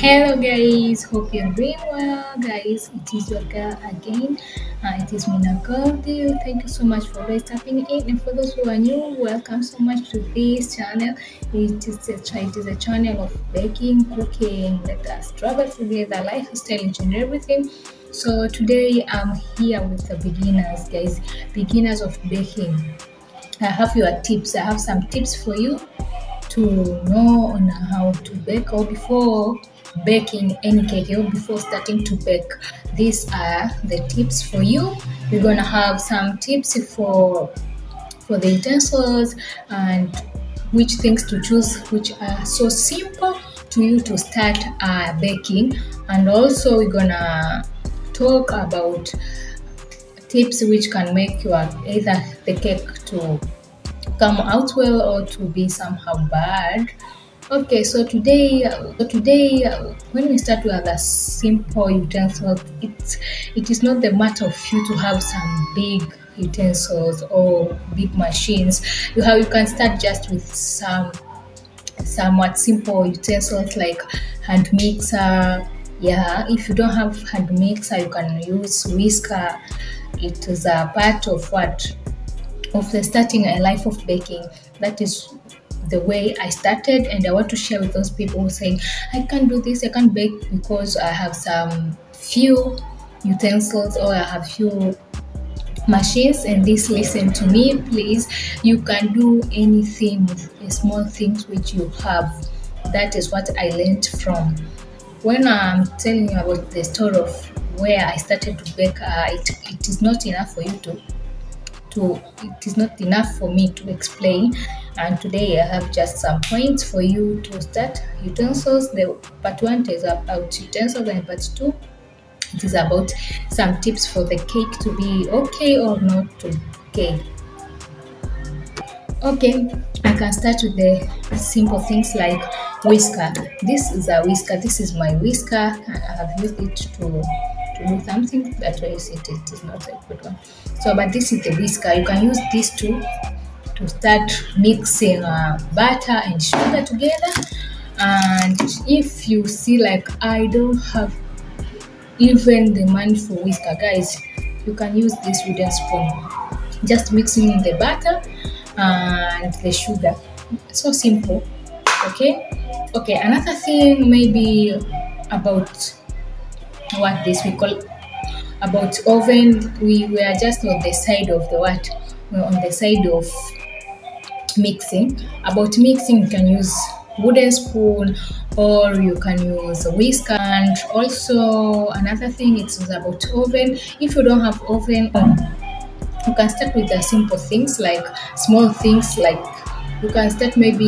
Hello guys, hope you're doing well guys. It is your girl again. It is Mina Goldie. Thank you so much for always tapping in, and for those who are new, welcome so much to this channel. It is a channel of baking, cooking, let us travel together, lifestyle and everything. So today I'm here with the beginners guys, beginners of baking. I have your tips. I have some tips for you to know on how to bake, or before baking any cake, or before starting to bake. These are the tips for you. We're gonna have some tips for the utensils and which things to choose, which are so simple to you to start baking. And also we're gonna talk about tips which can make your either the cake to come out well or to be somehow bad. Okay, so today, when we start with a simple utensils, it is not the matter of you to have some big utensils or big machines. You can start just with some somewhat simple utensils like hand mixer. Yeah, if you don't have hand mixer, you can use whisker. It is a part of the starting a life of baking. That is the way I started, and I want to share with those people saying I can't do this, I can't bake because I have some few utensils or I have few machines. And this, listen to me please, you can do anything with the small things which you have. That is what I learned from when I'm telling you about the story of where I started to bake. It is not enough for you it is not enough for me to explain, and today I have just some points for you to start utensils. The part 1 is about utensils, and part 2 it is about some tips for the cake to be okay or not okay. Okay, I can start with the simple things like whisker. This is a whisker. This is my whisker. I have used it to do something. That's why you see it is not a good one. So, but this is the whisker. You can use this to start mixing butter and sugar together. And if you see like I don't have even the money for whisker, guys, you can use this wooden spoon. Just mixing in the butter and the sugar. So simple. Okay. Another thing maybe about what this we call about oven. We were just on the side of the what? We're on the side of mixing. About mixing, you can use wooden spoon or you can use a whisker. And also another thing, it's about oven. If you don't have oven, you can start with the simple things like small things, like you can start maybe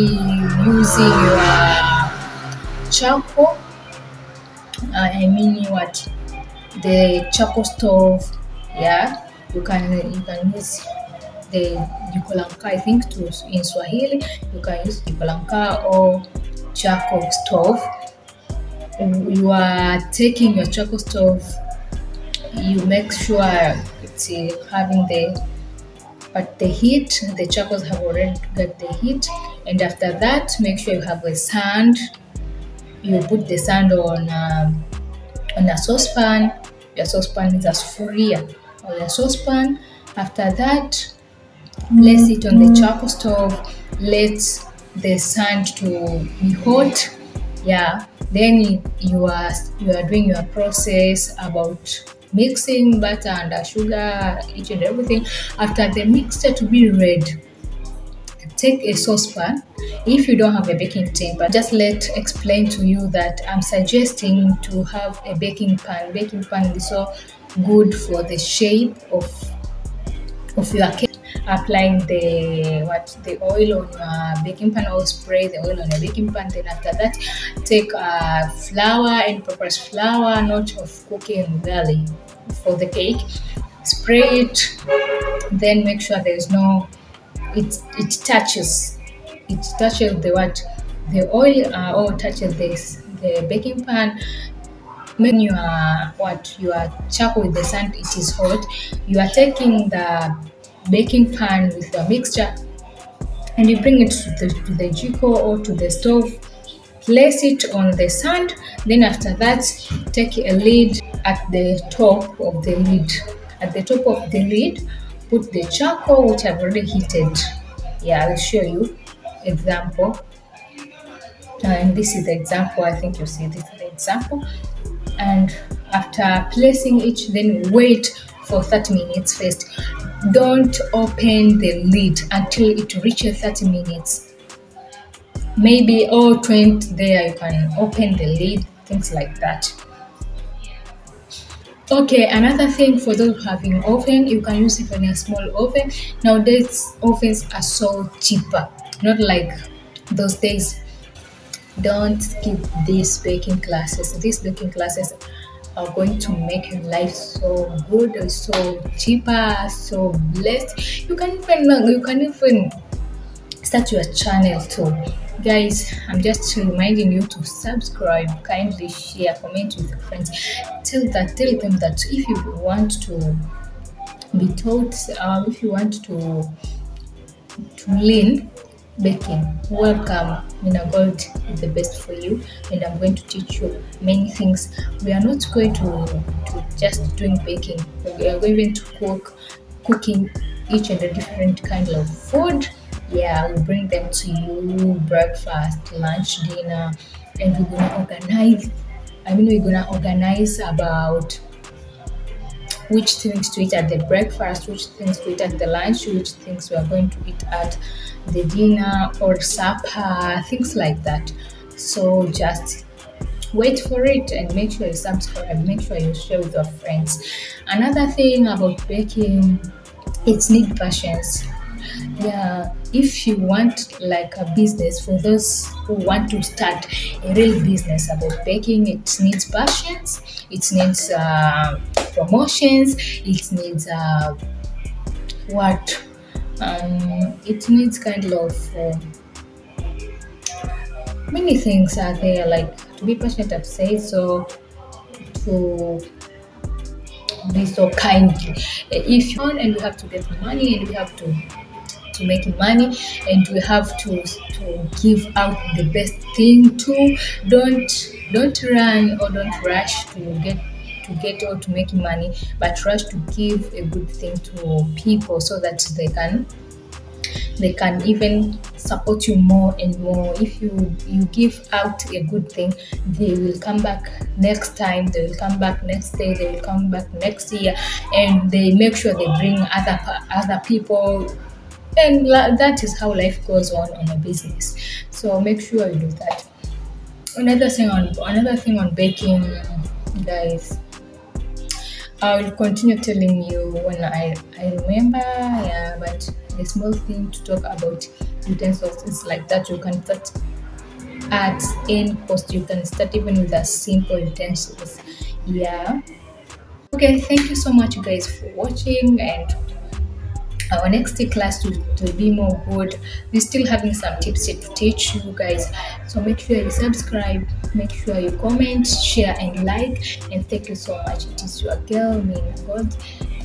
using your charcoal. I mean what? The charcoal stove. Yeah, you can use the jikolanka. I think in Swahili you can use jikolanka or charcoal stove. You are taking your charcoal stove, you make sure it's having the heat. The charcoals have already got the heat, and after that make sure you have the sand. You put the sand on a saucepan. Your saucepan is a sufuria or a saucepan. After that, place it on the charcoal stove. Let the sand to be hot. Yeah, then you are doing your process about mixing butter and sugar, each and everything. After the mixture to be ready, take a saucepan. If you don't have a baking tin, but just explain to you that I'm suggesting to have a baking pan. Baking pan is so good for the shape of your cake. Applying the oil on your baking pan, or spray the oil on your baking pan. Then after that, take flour and purpose flour, not of cooking garlic for the cake. Spray it, then make sure there is no it touches the oil or touches the baking pan. When your charcoal with the sand, it is hot, you are taking the baking pan with the mixture and you bring it to the jiko or to the stove. place it on the sand. Then after that, take a lid at the top of the lid. At the top of the lid, put the charcoal which I've already heated. Yeah, I'll show you example. And this is the example. I think you see this is the example. And after placing it, then wait for 30 minutes first. Don't open the lid until it reaches 30 minutes. Maybe 20 there you can open the lid, things like that. Okay, another thing for those having oven, you can use even a small oven. Nowadays ovens are so cheaper, not like those days. Don't skip these baking classes. These baking classes are going to make your life so good, so cheaper, so blessed. You can even start your channel too. Guys, I'm just reminding you to subscribe, kindly share, comment with your friends. Tell them that if you want to be taught, if you want to learn baking, welcome. Mina Gold is the best for you, and I'm going to teach you many things. We are not going to just doing baking. We are going to cooking each and a different kind of food. Yeah, we'll bring them to you: breakfast, lunch, dinner, and we're gonna organize. We're gonna organize about which things to eat at the breakfast, which things to eat at the lunch, which things we are going to eat at the dinner or supper, things like that. So just wait for it and make sure you subscribe, make sure you share with your friends. Another thing about baking, it's need patience. Yeah, if you want like a business, for those who want to start a real business about baking, it needs patience, it needs promotions, it needs what it needs kind of many things are there, like to be passionate, I've said, so to be so kindly. If you want, and we have to get money, and we have to make money, and we have to give out the best thing too. Don't run or don't rush to get or to make money, but rush to give a good thing to people so that they can even support you more and more. If you give out a good thing, they will come back next time, they will come back next day, they will come back next year, and they make sure they bring other people. And that is how life goes on a business. So make sure you do that. Another thing on baking, guys, I will continue telling you when I remember. Yeah, but the small thing to talk about utensils is like that. You can start at any cost. You can start even with a simple utensils. Yeah. Okay, thank you so much, you guys, for watching, and our next class will be more good. We're still having some tips here to teach you guys, so make sure you subscribe, make sure you comment, share and like, and thank you so much. It is your girl Mina God,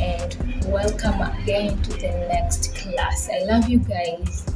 and welcome again to the next class. I love you guys.